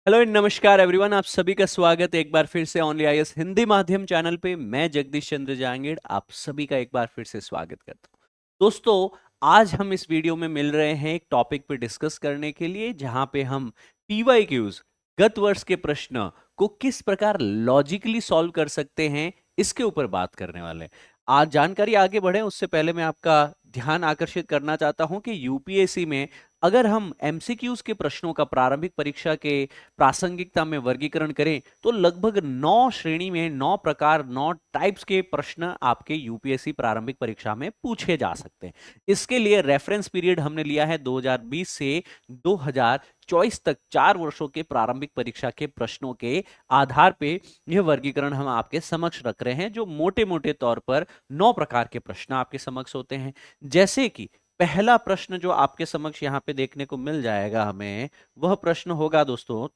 Hello and नमस्कार everyone, आप सभी का स्वागत है एक बार फिर से ओनली आईएएस हिंदी माध्यम चैनल पे। मैं जगदीश चंद्र जहांगीर आप सभी का एक बार फिर से स्वागत करता हूं। दोस्तों, आज हम इस वीडियो में मिल रहे हैं एक टॉपिक पे डिस्कस करने के लिए, जहां पे हम पीवाईक्यूज गत वर्ष के प्रश्न को किस प्रकार लॉजिकली सॉल्व कर सकते हैं, इसके ऊपर बात करने वाले हैं। आज जानकारी आगे बढ़े उससे पहले मैं आपका ध्यान आकर्षित करना चाहता हूं कि यूपीएससी में अगर हम एमसीक्यूज के प्रश्नों का प्रारंभिक परीक्षा के प्रासंगिकता में वर्गीकरण करें तो लगभग 9 श्रेणी में 9 प्रकार 9 टाइप्स के प्रश्न आपके यूपीएससी प्रारंभिक परीक्षा में पूछे जा सकते हैं। इसके लिए रेफरेंस पीरियड हमने लिया है 2020 से 2024 तक 4 वर्षों के प्रारंभिक परीक्षा के प्रश्नों के आधार पे यह वर्गीकरण हम आपके समक्ष रख रहे हैं, जो मोटे मोटे तौर पर 9 प्रकार के प्रश्न आपके समक्ष होते हैं। जैसे कि पहला प्रश्न जो आपके समक्ष यहां पे देखने को मिल जाएगा हमें, वह प्रश्न होगा दोस्तों,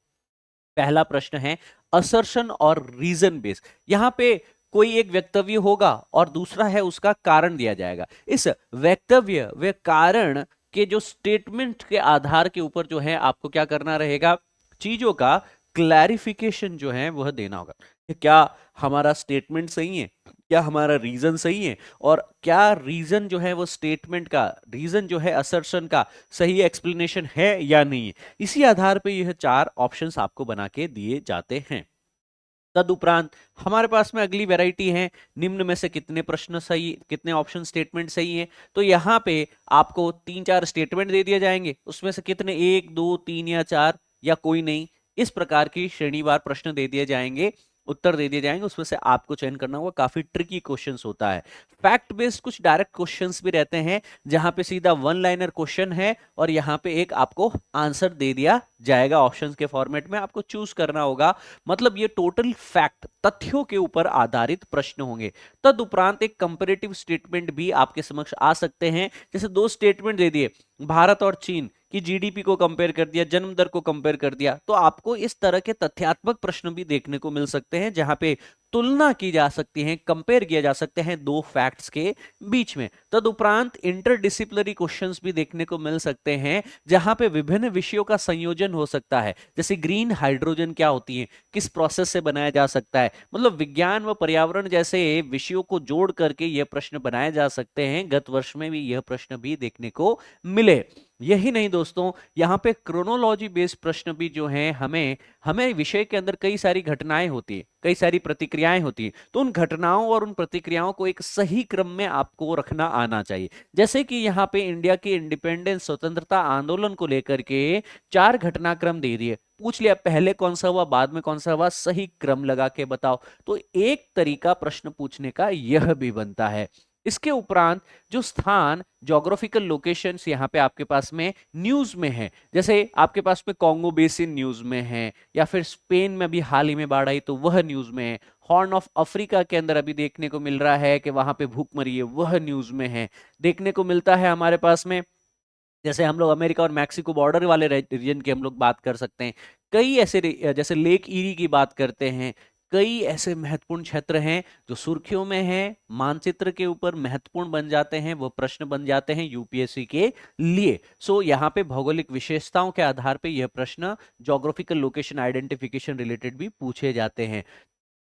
पहला प्रश्न है असर्शन और रीजन बेस। यहां पे कोई एक वक्तव्य होगा और दूसरा है उसका कारण दिया जाएगा। इस वक्तव्य व कारण के जो स्टेटमेंट के आधार के ऊपर जो है आपको क्या करना रहेगा, चीजों का क्लैरिफिकेशन जो है वह देना होगा कि क्या हमारा स्टेटमेंट सही है, क्या हमारा रीजन सही है, और क्या रीजन जो है वो स्टेटमेंट का, रीजन जो है असर्शन का सही एक्सप्लेनेशन है या नहीं है। इसी आधार पे यह 4 ऑप्शंस आपको बना के दिए जाते हैं। तदुपरांत हमारे पास में अगली वैरायटी है, निम्न में से कितने प्रश्न सही, कितने ऑप्शन स्टेटमेंट सही है। तो यहाँ पे आपको 3-4 स्टेटमेंट दे दिए जाएंगे, उसमें से कितने 1 2 3 या 4 या कोई नहीं, इस प्रकार की श्रेणीवार प्रश्न दे दिए जाएंगे, उत्तर दे दिए जाएंगे। उसमें से आपको चयन करना होगा। काफी ट्रिकी क्वेश्चंस होता है। फैक्ट बेस्ड कुछ डायरेक्ट क्वेश्चंस भी रहते हैं, जहां पे सीधा वन लाइनर क्वेश्चन है और यहां पे एक आपको आंसर दे दिया जाएगा ऑप्शंस के फॉर्मेट में, आपको चूज करना होगा। मतलब ये टोटल फैक्ट, तथ्यों के ऊपर आधारित प्रश्न होंगे। तदुपरांत एक कंपैरेटिव स्टेटमेंट भी आपके समक्ष आ सकते हैं। जैसे 2 स्टेटमेंट दे दिए, भारत और चीन की जीडीपी को कंपेयर कर दिया, जन्म दर को कंपेयर कर दिया, तो आपको इस तरह के तथ्यात्मक प्रश्न भी देखने को मिल सकते हैं, जहां पे तुलना की जा सकती है, कंपेयर किया जा सकते हैं 2 फैक्ट्स के बीच में। तदुपरांत इंटरडिसिप्लिनरी क्वेश्चंस भी देखने को मिल सकते हैं, जहां पे विभिन्न विषयों का संयोजन हो सकता है। जैसे ग्रीन हाइड्रोजन क्या होती है, किस प्रोसेस से बनाया जा सकता है। मतलब विज्ञान व पर्यावरण जैसे विषयों को जोड़ करके यह प्रश्न बनाए जा सकते हैं। गत वर्ष में भी यह प्रश्न भी देखने को मिले। यही नहीं दोस्तों, यहाँ पे क्रोनोलॉजी बेस्ड प्रश्न भी जो हैं, हमें हमें विषय के अंदर कई सारी घटनाएं होती है, कई सारी प्रतिक्रियाएं होती है, तो उन घटनाओं और उन प्रतिक्रियाओं को एक सही क्रम में आपको रखना आना चाहिए। जैसे कि यहाँ पे इंडिया के इंडिपेंडेंस, स्वतंत्रता आंदोलन को लेकर के 4 घटनाक्रम दे दिए, पूछ लिया पहले कौन सा हुआ, बाद में कौन सा हुआ, सही क्रम लगा के बताओ। तो एक तरीका प्रश्न पूछने का यह भी बनता है। इसके उपरांत जो स्थान, ज्योग्राफिकल लोकेशंस यहाँ पे आपके पास में न्यूज में है, जैसे आपके पास में कॉन्गो बेसिन न्यूज में है, या फिर स्पेन में अभी हाल ही में बाढ़ आई तो वह न्यूज में है, हॉर्न ऑफ अफ्रीका के अंदर अभी देखने को मिल रहा है कि वहां पे भूखमरी है, वह न्यूज में है। देखने को मिलता है हमारे पास में, जैसे हम लोग अमेरिका और मैक्सिको बॉर्डर वाले रीजन की हम लोग बात कर सकते हैं। कई ऐसे जैसे लेक ईरी की बात करते हैं, कई ऐसे महत्वपूर्ण क्षेत्र हैं जो सुर्खियों में हैं, मानचित्र के ऊपर महत्वपूर्ण बन जाते हैं, वो प्रश्न बन जाते हैं यूपीएससी के लिए। सो यहाँ पे भौगोलिक विशेषताओं के आधार पे यह प्रश्न ज्योग्राफिकल लोकेशन आइडेंटिफिकेशन रिलेटेड भी पूछे जाते हैं।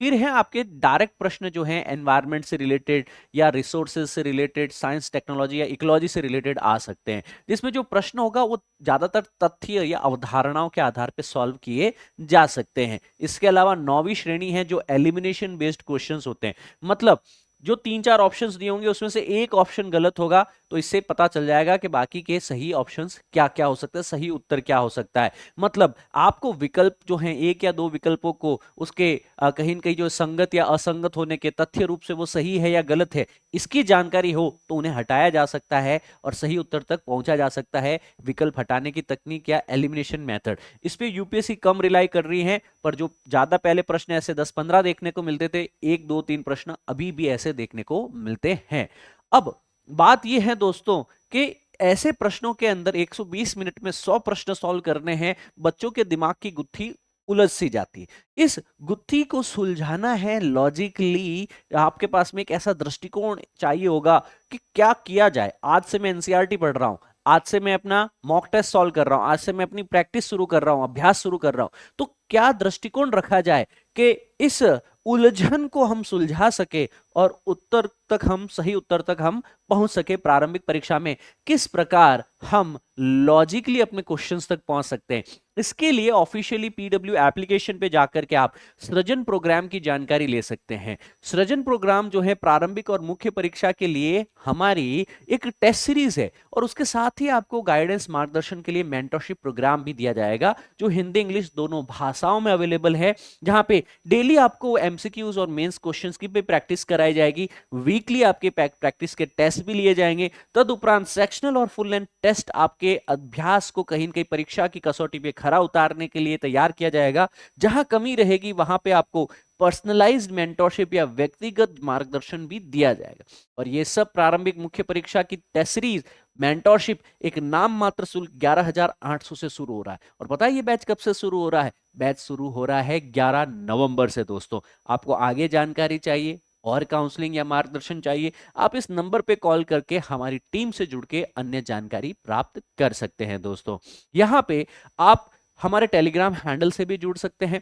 फिर है आपके डायरेक्ट प्रश्न जो हैं एनवायरनमेंट से रिलेटेड या रिसोर्सेज से रिलेटेड, साइंस टेक्नोलॉजी या इकोलॉजी से रिलेटेड आ सकते हैं, जिसमें जो प्रश्न होगा वो ज्यादातर तथ्य या अवधारणाओं के आधार पर सॉल्व किए जा सकते हैं। इसके अलावा 9वीं श्रेणी है जो एलिमिनेशन बेस्ड क्वेश्चंस होते हैं। मतलब जो 3-4 ऑप्शंस दिए होंगे उसमें से एक ऑप्शन गलत होगा, तो इससे पता चल जाएगा कि बाकी के सही ऑप्शंस क्या क्या हो सकते हैं, सही उत्तर क्या हो सकता है। मतलब आपको विकल्प जो हैं, एक या दो विकल्पों को उसके कहीं न कहीं जो संगत या असंगत होने के तथ्य रूप से वो सही है या गलत है, इसकी जानकारी हो तो उन्हें हटाया जा सकता है और सही उत्तर तक पहुंचा जा सकता है। विकल्प हटाने की तकनीक या एलिमिनेशन मेथड, इस पे यूपीएससी कम रिलाई कर रही है, पर जो ज्यादा पहले प्रश्न ऐसे 10-15 देखने को मिलते थे, 1 2 3 प्रश्न अभी भी ऐसे देखने को मिलते हैं। अब बात यह है दोस्तों कि ऐसे प्रश्नों के अंदर 120 मिनट में 100 प्रश्न सॉल्व करने हैं, बच्चों के दिमाग की गुत्थी उलझ सी जाती है। इस गुत्थी को सुलझाना है लॉजिकली, आपके पास में एक ऐसा दृष्टिकोण चाहिए होगा कि क्या किया जाए। आज से मैं एनसीईआरटी पढ़ रहा हूं, आज से मैं अपना मॉक टेस्ट सॉल्व कर रहा हूं, आज से मैं अपनी प्रैक्टिस शुरू कर रहा हूं, अभ्यास शुरू कर रहा हूं, तो क्या दृष्टिकोण रखा जाए कि इस उलझन को हम सुलझा सके और सही उत्तर तक हम पहुंच सके। प्रारंभिक परीक्षा में किस प्रकार हम लॉजिकली अपने क्वेश्चंस तक पहुंच सकते हैं, इसके लिए ऑफिशियली पीडब्ल्यू एप्लीकेशन पे जाकर के आप सृजन प्रोग्राम की जानकारी ले सकते हैं। सृजन प्रोग्राम जो है प्रारंभिक और मुख्य परीक्षा के लिए हमारी एक टेस्ट सीरीज है, और उसके साथ ही आपको गाइडेंस मार्गदर्शन के लिए मेंटरशिप प्रोग्राम भी दिया जाएगा, जो हिंदी इंग्लिश दोनों भाषाओं में अवेलेबल है, जहां पे डेली आपको एमसीक्यूज और मेंस क्वेश्चंस की भी प्रैक्टिस कराई जाएगी। वीकली आपके प्रैक्टिस के टेस्ट भी लिए जाएंगे। तदुपरांत सेक्शनल और फुल लेंथ टेस्ट आपके अभ्यास को कहीं न कहीं परीक्षा की कसौटी पे खरा उतारने के लिए तैयार किया जाएगा। जहां कमी रहेगी वहां पे आपको पर्सनलाइज्ड मेंटरशिप या व्यक्तिगत मार्गदर्शन भी दिया जाएगा। और ये सब प्रारंभिक मुख्य परीक्षा की टेस्ट सीरीज मेंटरशिप एक नाम मात्र शुल्क 11,800 से शुरू हो रहा है। और पता है ये बैच कब से शुरू हो रहा है? बैच शुरू हो रहा है 11 नवंबर से। दोस्तों, आपको आगे जानकारी चाहिए और काउंसलिंग या मार्गदर्शन चाहिए, आप इस नंबर पे कॉल करके हमारी टीम से जुड़ के अन्य जानकारी प्राप्त कर सकते हैं। दोस्तों, यहां पे आप हमारे टेलीग्राम हैंडल से भी जुड़ सकते हैं।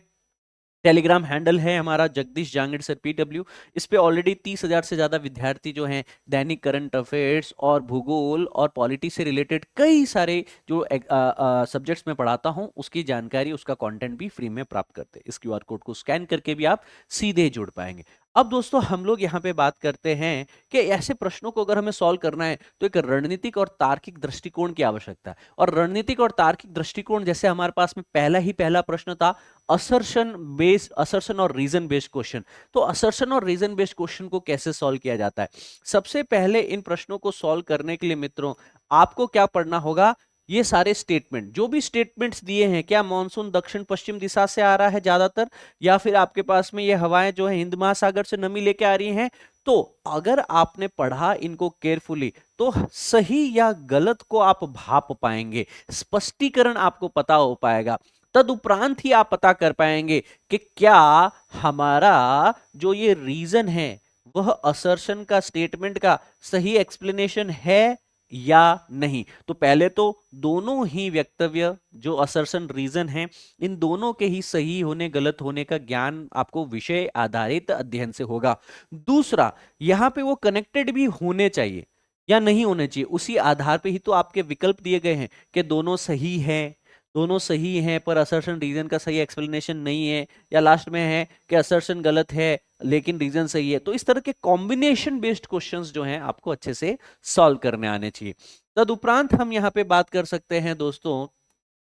टेलीग्राम हैंडल है हमारा जगदीश जांगिड़ सर पीडब्ल्यू। इस पे ऑलरेडी 30,000 से ज्यादा विद्यार्थी जो हैं दैनिक करंट अफेयर्स और भूगोल और पॉलिटी से रिलेटेड कई सारे जो सब्जेक्ट्स में पढ़ाता हूं उसकी जानकारी, उसका कंटेंट भी फ्री में प्राप्त करते हैं। इस क्यूआर कोड को स्कैन करके भी आप सीधे जुड़ पाएंगे। अब दोस्तों, हम लोग यहाँ पे बात करते हैं कि ऐसे प्रश्नों को अगर हमें सॉल्व करना है तो एक रणनीतिक और तार्किक दृष्टिकोण की आवश्यकता है। और रणनीतिक और तार्किक दृष्टिकोण जैसे हमारे पास में पहला प्रश्न था असर्शन और रीजन बेस्ड क्वेश्चन। तो असर्शन और रीजन बेस्ड क्वेश्चन को कैसे सॉल्व किया जाता है? सबसे पहले इन प्रश्नों को सॉल्व करने के लिए मित्रों आपको क्या पढ़ना होगा? ये सारे स्टेटमेंट, जो भी स्टेटमेंट्स दिए हैं, क्या मॉनसून दक्षिण पश्चिम दिशा से आ रहा है ज्यादातर, या फिर आपके पास में ये हवाएं जो है हिंद महासागर से नमी लेके आ रही हैं, तो अगर आपने पढ़ा इनको केयरफुली तो सही या गलत को आप भाप पाएंगे, स्पष्टीकरण आपको पता हो पाएगा। तदुपरांत ही आप पता कर पाएंगे कि क्या हमारा जो ये रीजन है वह असर्शन का, स्टेटमेंट का सही एक्सप्लेनेशन है या नहीं। तो पहले तो दोनों ही वक्तव्य जो असर्शन रीजन है, इन दोनों के ही सही होने गलत होने का ज्ञान आपको विषय आधारित अध्ययन से होगा। दूसरा, यहां पे वो कनेक्टेड भी होने चाहिए या नहीं होने चाहिए, उसी आधार पे ही तो आपके विकल्प दिए गए हैं कि दोनों सही हैं, दोनों सही हैं पर असर्शन रीजन का सही एक्सप्लेनेशन नहीं है, या लास्ट में है कि असर्शन गलत है लेकिन रीजन सही है। तो इस तरह के कॉम्बिनेशन बेस्ड क्वेश्चंस जो हैं आपको अच्छे से सॉल्व करने आने चाहिए। तदुपरांत हम यहाँ पे बात कर सकते हैं दोस्तों,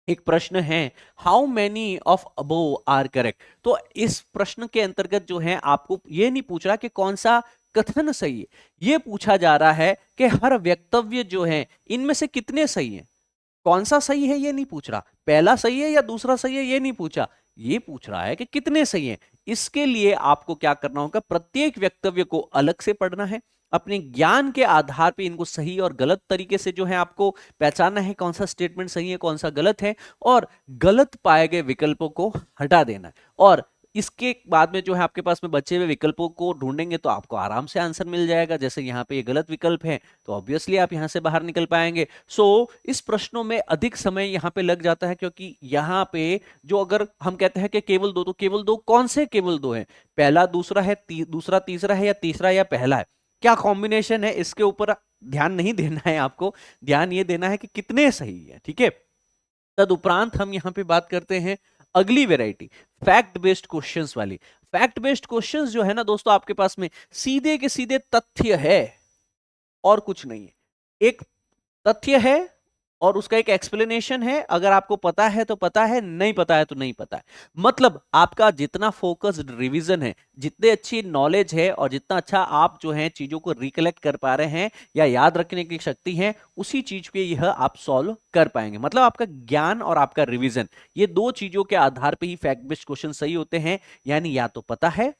एक प्रश्न है how many of above are correct. तो इस प्रश्न के अंतर्गत जो है आपको ये नहीं पूछ रहा कि कौन सा कथन सही है, ये पूछा जा रहा है कि हर वक्तव्य जो है इनमें से कितने सही हैं। कौन सा सही है ये नहीं पूछ रहा, पहला सही है या दूसरा सही है ये नहीं पूछा, ये पूछ रहा है कि कितने सही हैं। इसके लिए आपको क्या करना होगा? प्रत्येक वक्तव्य को अलग से पढ़ना है, अपने ज्ञान के आधार पे इनको सही और गलत तरीके से जो है आपको पहचानना है, कौन सा स्टेटमेंट सही है कौन सा गलत है, और गलत पाए गए विकल्पों को हटा देना है। और इसके बाद में जो है आपके पास में बचे हुए विकल्पों को ढूंढेंगे तो आपको आराम से आंसर मिल जाएगा। जैसे यहाँ पे ये गलत विकल्प है तो ऑब्वियसली आप यहाँ से बाहर निकल पाएंगे। इस प्रश्नों में अधिक समय यहाँ पे लग जाता है, क्योंकि यहाँ पे जो अगर हम कहते हैं कि केवल दो, तो केवल दो कौन से केवल दो है? पहला दूसरा है, दूसरा तीसरा है, या तीसरा या पहला है, क्या कॉम्बिनेशन है, इसके ऊपर ध्यान नहीं देना है। आपको ध्यान ये देना है कि कितने सही है, ठीक है। तदुपरांत हम यहाँ पे बात करते हैं अगली वैरायटी, फैक्ट बेस्ड क्वेश्चंस वाली। फैक्ट बेस्ड क्वेश्चंस जो है ना दोस्तों, आपके पास में सीधे के सीधे तथ्य है और कुछ नहीं है। एक तथ्य है और उसका एक एक्सप्लेनेशन है, अगर आपको पता है तो पता है, नहीं पता है तो नहीं पता है। मतलब आपका जितना फोकस्ड रिवीजन है, जितने अच्छी नॉलेज है और जितना अच्छा आप जो है चीजों को रिकलेक्ट कर पा रहे हैं या याद रखने की शक्ति है, उसी चीज पे यह आप सॉल्व कर पाएंगे। मतलब आपका ज्ञान और आपका रिवीजन, ये दो चीजों के आधार पे ही फैक्ट बेस्ड क्वेश्चन सही होते हैं। यानी या तो पता है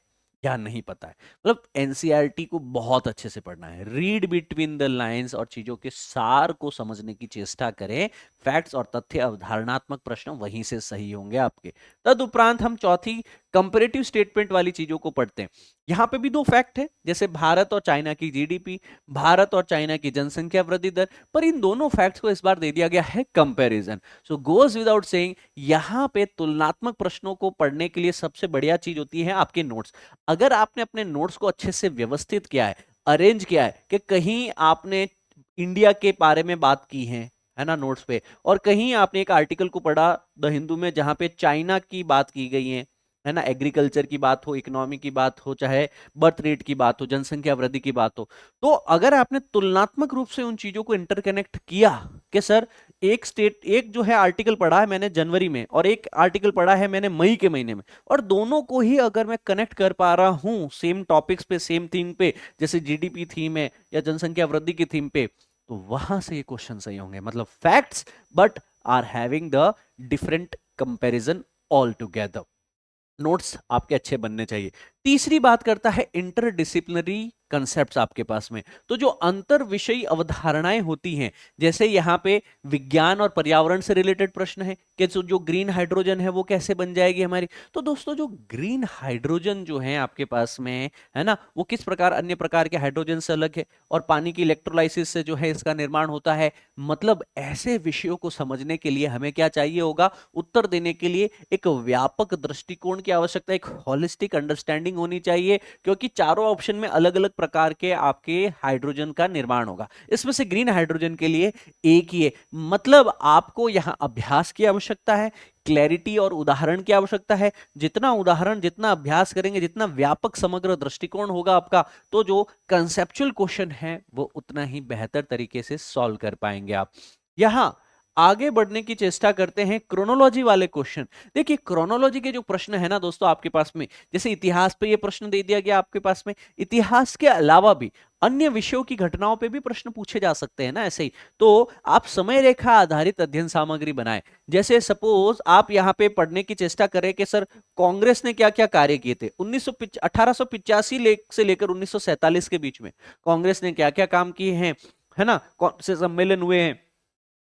या नहीं पता है। मतलब एनसीईआरटी को बहुत अच्छे से पढ़ना है, रीड बिटवीन द लाइंस और चीजों के सार को समझने की चेष्टा करें। फैक्ट्स और तथ्य अवधारणात्मक प्रश्न वहीं से सही होंगे आपके। तदुपरांत हम चौथी कंपैरेटिव स्टेटमेंट वाली चीजों को पढ़ते हैं। यहां पे भी दो फैक्ट है, जैसे भारत और चाइना की जीडीपी, भारत और चाइना की जनसंख्या वृद्धि दर, पर इन दोनों फैक्ट्स को इस बार दे दिया गया है कंपैरिजन। सो गोज विदाउट सेइंग, यहां पे तुलनात्मक प्रश्नों को पढ़ने के लिए सबसे बढ़िया चीज होती है आपके नोट्स। अगर आपने अपने नोट्स को अच्छे से व्यवस्थित किया है, अरेंज किया है, कि कहीं आपने इंडिया के बारे में बात की है ना नोट्स पे, और कहीं आपने एक आर्टिकल को पढ़ा द हिंदू में जहां पे चाइना की बात की गई है ना, एग्रीकल्चर की बात हो, इकोनॉमी की बात हो, चाहे बर्थ रेट की बात हो, जनसंख्या वृद्धि की बात हो, तो अगर आपने तुलनात्मक रूप से उन चीजों को इंटरकनेक्ट किया कि सर एक जो है आर्टिकल पढ़ा है मैंने जनवरी में और एक आर्टिकल पढ़ा है मैंने मई के महीने में, और दोनों को ही अगर मैं कनेक्ट कर पा रहा हूं सेम टॉपिक्स पे, सेम थीम पे, जैसे जीडीपी थीम है या जनसंख्या वृद्धि की थीम पे, तो वहां से ये क्वेश्चन सही होंगे। मतलब facts but are having the different comparison all together. Notes आपके अच्छे बनने चाहिए। तीसरी बात करता है इंटरडिसिप्लिनरी कंसेप्ट्स आपके पास में। तो जो अंतर विषयी अवधारणाएं होती हैं, जैसे यहां पे विज्ञान और पर्यावरण से रिलेटेड प्रश्न है कि जो ग्रीन हाइड्रोजन है वो कैसे बन जाएगी हमारी। तो दोस्तों जो ग्रीन हाइड्रोजन जो है आपके पास में, है ना, वो किस प्रकार अन्य प्रकार के हाइड्रोजन से अलग है, और पानी की इलेक्ट्रोलाइसिस से जो है इसका निर्माण होता है। मतलब ऐसे विषयों को समझने के लिए हमें क्या चाहिए होगा, उत्तर देने के लिए एक व्यापक दृष्टिकोण की आवश्यकता, एक होलिस्टिक अंडरस्टैंडिंग होनी चाहिए, क्योंकि चारों ऑप्शन में अलग अलग प्रकार के आपके हाइड्रोजन का निर्माण होगा। इसमें से ग्रीन हाइड्रोजन के लिए एक ही है। मतलब आपको यहां अभ्यास की आवश्यकता है, क्लैरिटी और उदाहरण की आवश्यकता है। जितना उदाहरण, जितना अभ्यास करेंगे, जितना व्यापक समग्र दृष्टिकोण होगा आपका, तो जो कंसेप्चुअल क्वेश्चन है वो उतना ही बेहतर तरीके से सॉल्व कर पाएंगे आप। यहां आगे बढ़ने की चेष्टा करते हैं क्रोनोलॉजी वाले क्वेश्चन। देखिए क्रोनोलॉजी के जो प्रश्न है ना दोस्तों आपके पास में, जैसे इतिहास पे ये प्रश्न दे दिया गया आपके पास में, इतिहास के अलावा भी अन्य विषयों की घटनाओं पे भी प्रश्न पूछे जा सकते हैं ना ऐसे ही। तो आप समय रेखा आधारित अध्ययन सामग्री बनाएं। जैसे सपोज आप यहाँ पे पढ़ने की चेष्टा करें कि सर कांग्रेस ने क्या क्या कार्य किए थे 1885 से लेकर 1947 के बीच में, कांग्रेस ने क्या क्या काम किए हैं, है ना, कौन से सम्मेलन हुए हैं,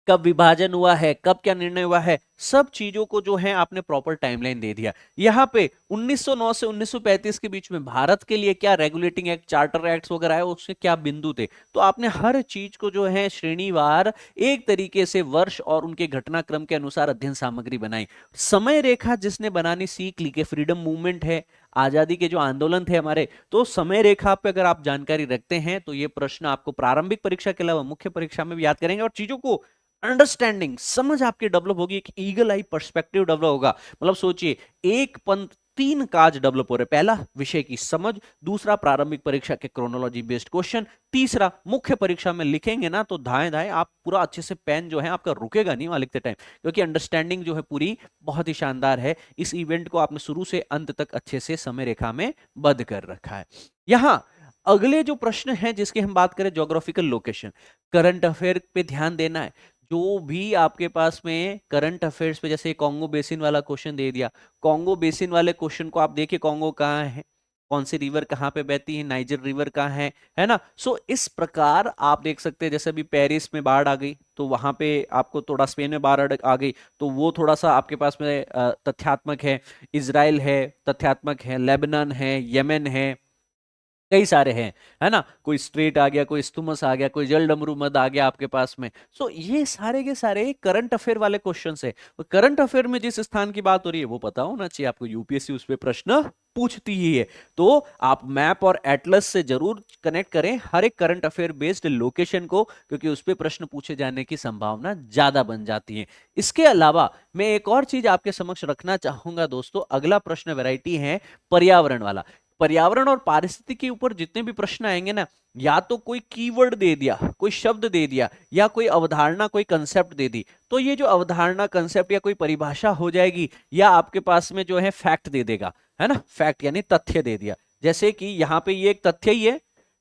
कब विभाजन हुआ है, कब क्या निर्णय हुआ है, सब चीजों को जो है आपने प्रॉपर टाइमलाइन दे दिया। यहां पे 1909 से 1935 के बीच में भारत के लिए क्या रेगुलेटिंग एक्ट, चार्टर एक्ट्स वगैरह है, उसके क्या बिंदु थे। तो आपने हर चीज को जो है श्रेणीवार एक तरीके से वर्ष और उनके घटनाक्रम के अनुसार अध्ययन सामग्री बनाई। समय रेखा जिसने बनानी सीख ली कि फ्रीडम मूवमेंट है, आजादी के जो आंदोलन थे हमारे, तो समय रेखा पे अगर आप जानकारी रखते हैं तो ये प्रश्न आपको प्रारंभिक परीक्षा के अलावा मुख्य परीक्षा में भी याद करेंगे, और चीजों को अंडरस्टैंडिंग, समझ आपकी डेवलप होगी, एक ईगल आई पर्सपेक्टिव डेवलप होगा। मतलब सोचिए एक पंथ तीन काज डेवलप हो रहे, पहला विषय की समझ, दूसरा प्रारंभिक परीक्षा के क्रोनोलॉजी बेस्ड क्वेश्चन, तीसरा मुख्य परीक्षा में लिखेंगे ना तो धाए धाए आप पूरा अच्छे से, पेन जो है आपका रुकेगा नहीं वहां लिखते टाइम, क्योंकि अंडरस्टैंडिंग जो है पूरी बहुत ही शानदार है। इस इवेंट को आपने शुरू से अंत तक अच्छे से समय रेखा में बंद कर रखा है। यहां अगले जो प्रश्न है जिसकी हम बात करें, ज्योग्राफिकल लोकेशन, करंट अफेयर पे ध्यान देना है। जो भी आपके पास में करंट अफेयर्स पे, जैसे कॉन्गो बेसिन वाला क्वेश्चन दे दिया, कॉन्गो बेसिन वाले क्वेश्चन को आप देखिए, कॉन्गो कहाँ है, कौन सी रिवर कहाँ पे बहती है, नाइजर रिवर कहाँ है ना। सो इस प्रकार आप देख सकते हैं, जैसे अभी पेरिस में बाढ़ आ गई तो वहां पे आपको थोड़ा, स्पेन में बाढ़ आ गई तो वो थोड़ा सा आपके पास में तथ्यात्मक है, इजराइल है तथ्यात्मक है, लेबनान है, यमन है, कई सारे हैं, है ना, कोई स्ट्रेट आ गया, कोई स्तुमस आ गया, कोई जलडमरू मद आ गया आपके पास में। सो ये सारे के सारे करंट अफेयर वाले क्वेश्चन है। करंट अफेयर में जिस स्थान की बात हो रही है वो पता होना चाहिए आपको, यूपीएससी उस पर प्रश्न पूछती ही है। तो आप मैप और एटलस से जरूर कनेक्ट करें हर एक करंट अफेयर बेस्ड लोकेशन को, क्योंकि उस पर प्रश्न पूछे जाने की संभावना ज्यादा बन जाती है। इसके अलावा मैं एक और चीज आपके समक्ष रखना चाहूंगा दोस्तों, अगला प्रश्न वैरायटी है पर्यावरण वाला। पर्यावरण और पारिस्थितिकी के ऊपर जितने भी प्रश्न आएंगे ना, या तो कोई कीवर्ड दे दिया, कोई शब्द दे दिया, या कोई अवधारणा, कोई कंसेप्ट दे दी, तो ये जो अवधारणा, कंसेप्ट या कोई परिभाषा हो जाएगी, या आपके पास में जो है फैक्ट दे देगा, है ना, फैक्ट यानी तथ्य दे दिया। जैसे कि यहां पे ये एक तथ्य ही है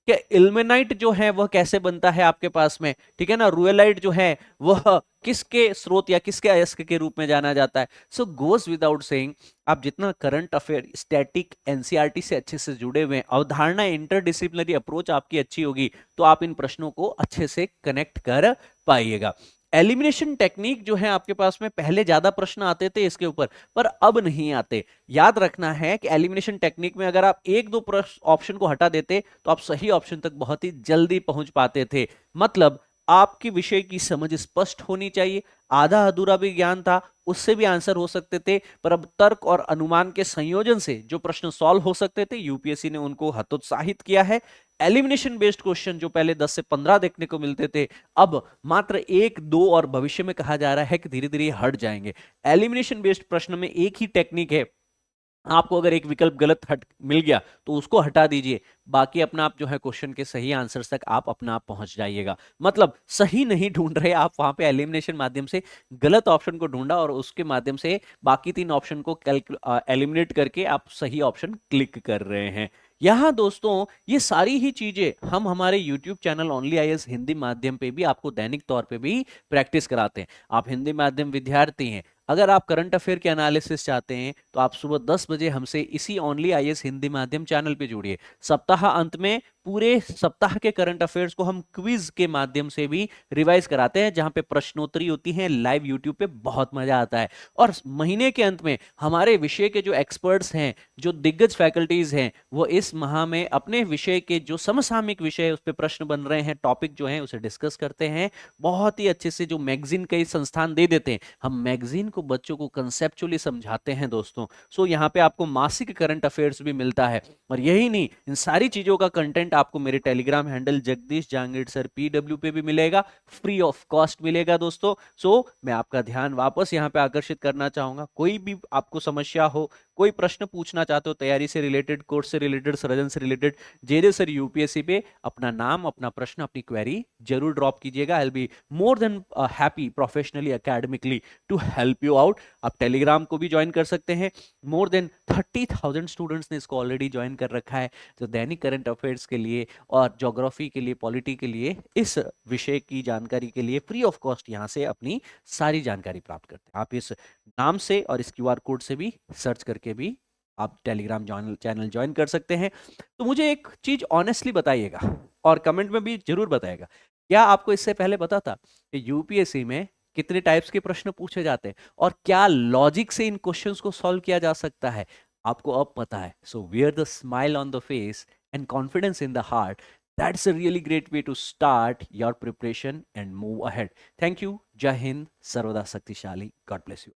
कि इल्मेनाइट जो है वह कैसे बनता है आपके पास में, ठीक है ना, रूएलाइट जो है वह किसके स्रोत या किसके अयस्क के रूप में जाना जाता है। सो गोज विदाउट सेइंग, आप जितना करंट अफेयर, स्टैटिक, एनसीईआरटी से अच्छे से जुड़े हुए हैं, अवधारणा, इंटरडिसिप्लिनरी अप्रोच आपकी अच्छी होगी, तो आप इन प्रश्नों को अच्छे से कनेक्ट कर पाइएगा। एलिमिनेशन टेक्निक जो है आपके पास में, पहले ज्यादा प्रश्न आते थे इसके ऊपर, पर अब नहीं आते। याद रखना है कि एलिमिनेशन टेक्निक में अगर आप एक दो ऑप्शन को हटा देते तो आप सही ऑप्शन तक बहुत ही जल्दी पहुंच पाते थे। मतलब आपकी विषय की समझ स्पष्ट होनी चाहिए, आधा अधूरा भी ज्ञान था उससे भी आंसर हो सकते थे, पर अब तर्क और अनुमान के संयोजन से जो प्रश्न सॉल्व हो सकते थे यूपीएससी ने उनको हतोत्साहित किया है। एलिमिनेशन बेस्ड क्वेश्चन जो पहले 10 से 15 देखने को मिलते थे, अब मात्र एक दो, और भविष्य में कहा जा रहा है कि धीरे धीरे हट जाएंगे। एलिमिनेशन बेस्ड प्रश्न में एक ही टेक्निक है, आपको अगर एक विकल्प गलत हट मिल गया तो उसको हटा दीजिए, बाकी अपना आप जो है क्वेश्चन के सही आंसर तक आप अपना आप पहुंच जाइएगा। मतलब सही नहीं ढूंढ रहे आप वहां पे, एलिमिनेशन माध्यम से गलत ऑप्शन को ढूंढा और उसके माध्यम से बाकी तीन ऑप्शन को एलिमिनेट करके आप सही ऑप्शन क्लिक कर रहे हैं। यहां दोस्तों ये सारी ही चीजें हम हमारे YouTube channel only IAS Hindi माध्यम पे भी आपको दैनिक तौर पे भी प्रैक्टिस कराते हैं। आप हिंदी माध्यम विद्यार्थी हैं, अगर आप करंट अफेयर के एनालिसिस चाहते हैं तो आप सुबह 10 बजे हमसे इसी ओनली आईएएस हिंदी माध्यम चैनल पे जुड़िए। सप्ताह अंत में पूरे सप्ताह के करंट अफेयर्स को हम क्विज के माध्यम से भी रिवाइज कराते हैं, जहां पे प्रश्नोत्तरी होती है लाइव यूट्यूब पे, बहुत मजा आता है। और महीने के अंत में हमारे विषय के जो एक्सपर्ट्स हैं, जो दिग्गज फैकल्टीज हैं, वो इस माह में अपने विषय के जो समसामयिक विषय उस पर प्रश्न बन रहे हैं, टॉपिक जो है उसे डिस्कस करते हैं बहुत ही अच्छे से। जो मैगजीन कई संस्थान दे देते हैं, हम मैगजीन को बच्चों को कंसेप्चुअली समझाते हैं दोस्तों। सो यहाँ पे आपको मासिक करंट अफेयर्स भी मिलता है। और यही नहीं, इन सारी चीजों का कंटेंट आपको मेरे Telegram handle Jagdish Jangid sir PW पे भी मिलेगा, फ्री ऑफ कॉस्ट मिलेगा दोस्तों। सो मैं आपका ध्यान वापस यहाँ पे आकर्षित करना चाहूंगा, कोई भी आपको समस्या हो, कोई प्रश्न पूछना चाहते हो तैयारी से रिलेटेड, कोर्स से रिलेटेड, सृजन से रिलेटेड, जेजे सर यूपीएससी पे अपना नाम, अपना प्रश्न, अपनी क्वेरी जरूर ड्रॉप कीजिएगा। I will be more than happy professionally academically to help you out. आप टेलीग्राम को भी ज्वाइन कर सकते हैं, मोर देन 30,000 स्टूडेंट्स ने इसको ऑलरेडी ज्वाइन कर रखा है, जो दैनिक करंट अफेयर्स के लिए और ज्योग्राफी के लिए, पॉलिटी के लिए, इस विषय की जानकारी के लिए फ्री ऑफ कॉस्ट यहाँ से अपनी सारी जानकारी प्राप्त करते हैं। आप इस नाम से और इस क्यूआर कोड से भी सर्च करके भी आप टेलीग्राम चैनल ज्वाइन कर सकते हैं। तो मुझे एक चीज ऑनेस्टली बताइएगा और कमेंट में भी जरूर बताइएगा, क्या आपको इससे पहले पता था कि यूपीएससी में कितने टाइप्स के प्रश्न पूछे जाते हैं और क्या लॉजिक से इन क्वेश्चंस को सॉल्व किया जा सकता है? आपको अब पता है। So wear the smile on the face and confidence in the heart, that's a really great way to start your preparation and move ahead. Thank you. जय हिंद। सर्वदा शक्तिशाली। God bless you.